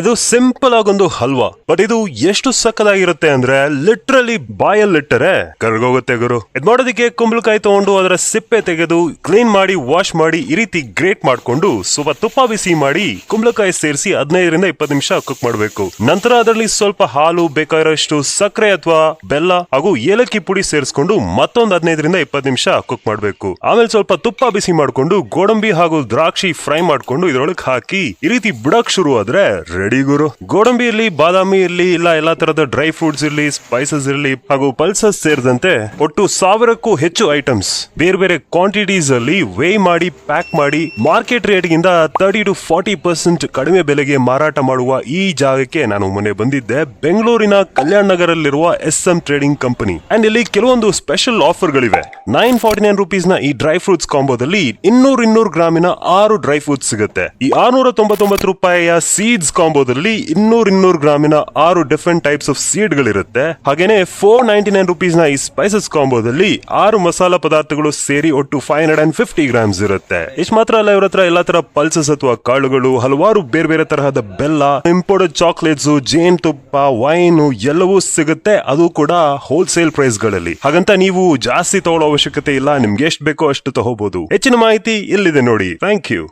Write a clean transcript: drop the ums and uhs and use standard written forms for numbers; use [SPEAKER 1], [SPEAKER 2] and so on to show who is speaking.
[SPEAKER 1] ಇದು simple ಆಗೊಂದು halwa, but ಇದು ಎಷ್ಟು ಸಕ್ಕದಾಗಿರುತ್ತೆ ಅಂದ್ರೆ ಲಿಟ್ರಲಿ ಬಾಯಲ್ಲಿಟ್ಟರೆ ಕರ್ಗೋಗುತ್ತೆ ಗುರು. ಇದ್ ಮಾಡೋದಕ್ಕೆ ಕುಂಬಳಕಾಯಿ ತಗೊಂಡು ಅದರ ಸಿಪ್ಪೆ ತೆಗೆದು ಕ್ಲೀನ್ ಮಾಡಿ ವಾಶ್ ಮಾಡಿ ಈ ರೀತಿ ಗ್ರೇಟ್ ಮಾಡ್ಕೊಂಡು ಸ್ವಲ್ಪ ತುಪ್ಪ ಬಿಸಿ ಮಾಡಿ ಕುಂಬಳಕಾಯಿ ಸೇರಿಸಿ 15-20 ನಿಮಿಷ ಕುಕ್ ಮಾಡಬೇಕು. ನಂತರ ಅದರಲ್ಲಿ ಸ್ವಲ್ಪ ಹಾಲು, ಬೇಕಾಗಿರೋಷ್ಟು ಸಕ್ಕರೆ ಅಥವಾ ಬೆಲ್ಲ ಹಾಗೂ ಏಲಕ್ಕಿ ಪುಡಿ ಸೇರಿಸ್ಕೊಂಡು ಮತ್ತೊಂದು 15-20 ನಿಮಿಷ ಕುಕ್ ಮಾಡಬೇಕು. ಆಮೇಲೆ ಸ್ವಲ್ಪ ತುಪ್ಪ ಬಿಸಿ ಮಾಡ್ಕೊಂಡು ಗೋಡಂಬಿ ಹಾಗೂ ದ್ರಾಕ್ಷಿ ಫ್ರೈ ಮಾಡ್ಕೊಂಡು ಇದ್ರೊಳಗೆ ಹಾಕಿ ಈ ರೀತಿ ಬಿಡಕ್ ಶುರು ಆದ್ರೆ ರೆಡಿ ಗುರು. ಗೋಡಂಬಿ ಇರ್ಲಿ, ಬಾದಾಮಿ ಇರ್ಲಿ, ಇಲ್ಲ ಎಲ್ಲಾ ತರದ ಡ್ರೈ ಫ್ರೂಟ್ಸ್ ಇರ್ಲಿ, ಸ್ಪೈಸಸ್ ಇರ್ಲಿ ಹಾಗೂ ಪಲ್ಸಸ್ ಸೇರಿದಂತೆ ಒಟ್ಟು 1000ಕ್ಕೂ ಹೆಚ್ಚು ಐಟಮ್ಸ್ ಬೇರೆ ಬೇರೆ ಕ್ವಾಂಟಿಟೀಸ್ ಅಲ್ಲಿ ವೇ ಮಾಡಿ ಪ್ಯಾಕ್ ಮಾಡಿ ಮಾರ್ಕೆಟ್ ರೇಟ್ ಗಿಂತ 30-40% ಕಡಿಮೆ ಬೆಲೆಗೆ ಮಾರಾಟ ಮಾಡುವ ಈ ಜಾಗಕ್ಕೆ ನಾನು ಮೊನ್ನೆ ಬಂದಿದ್ದೆ. ಬೆಂಗಳೂರಿನ ಕಲ್ಯಾಣ ನಗರಲ್ಲಿರುವ SM ಟ್ರೇಡಿಂಗ್ ಕಂಪನಿ. ಅಂಡ್ ಇಲ್ಲಿ ಕೆಲವೊಂದು ಸ್ಪೆಷಲ್ ಆಫರ್ ಗಳಿವೆ. 949 ರುಪೀಸ್ ನ ಈ ಡ್ರೈ ಫ್ರೂಟ್ಸ್ ಕಾಂಬೋದಲ್ಲಿ 200 ಗ್ರಾಮಿನ 6 ಡ್ರೈ ಫ್ರೂಟ್ಸ್ ಸಿಗುತ್ತೆ. ಈ 699 ರೂಪಾಯಿಯ ಸೀಡ್ಸ್ ಕಾಂಬೋದಲ್ಲಿ 200 ಗ್ರಾಮಿನ 6 ಡಿಫರೆಂಟ್ ಟೈಪ್ಸ್ ಆಫ್ ಸೀಡ್ ಗಳಿರುತ್ತೆ. ಹಾಗೇನೆ 499 ರುಪೀಸ್ ನ ಈ ಸ್ಪೈಸಸ್ ಕಾಂಬೋದಲ್ಲಿ 6 ಮಸಾಲಾ ಪದಾರ್ಥಗಳು ಸೇರಿ ಒಟ್ಟು 550 ಗ್ರಾಮ್ಸ್ ಇರುತ್ತೆ. ಇಷ್ಟು ಮಾತ್ರ ಅಲ್ಲ, ಇವ್ರ ಹತ್ರ ಎಲ್ಲಾ ತರ ಪಲ್ಸಸ್ ಅಥವಾ ಕಾಳುಗಳು, ಹಲವಾರು ಬೇರೆ ಬೇರೆ ತರಹದ ಬೆಲ್ಲ, ಇಂಪೋರ್ಟೆಡ್ ಚಾಕ್ಲೇಟ್ಸ್, ಜೇನ್ ತುಪ್ಪ, ವೈನ್ ಎಲ್ಲವೂ ಸಿಗುತ್ತೆ. ಅದು ಕೂಡ ಹೋಲ್ಸೇಲ್ ಪ್ರೈಸ್ ಗಳಲ್ಲಿ. ಹಾಗಂತ ನೀವು ಜಾಸ್ತಿ ತಗೊಳ್ಳೋ ಅವಶ್ಯಕತೆ ಇಲ್ಲ. ನಿಮ್ಗೆ ಎಷ್ಟು ಬೇಕೋ ಅಷ್ಟು ತಗೋಬಹುದು. ಹೆಚ್ಚಿನ ಮಾಹಿತಿ ಇಲ್ಲಿದೆ ನೋಡಿ. Thank you.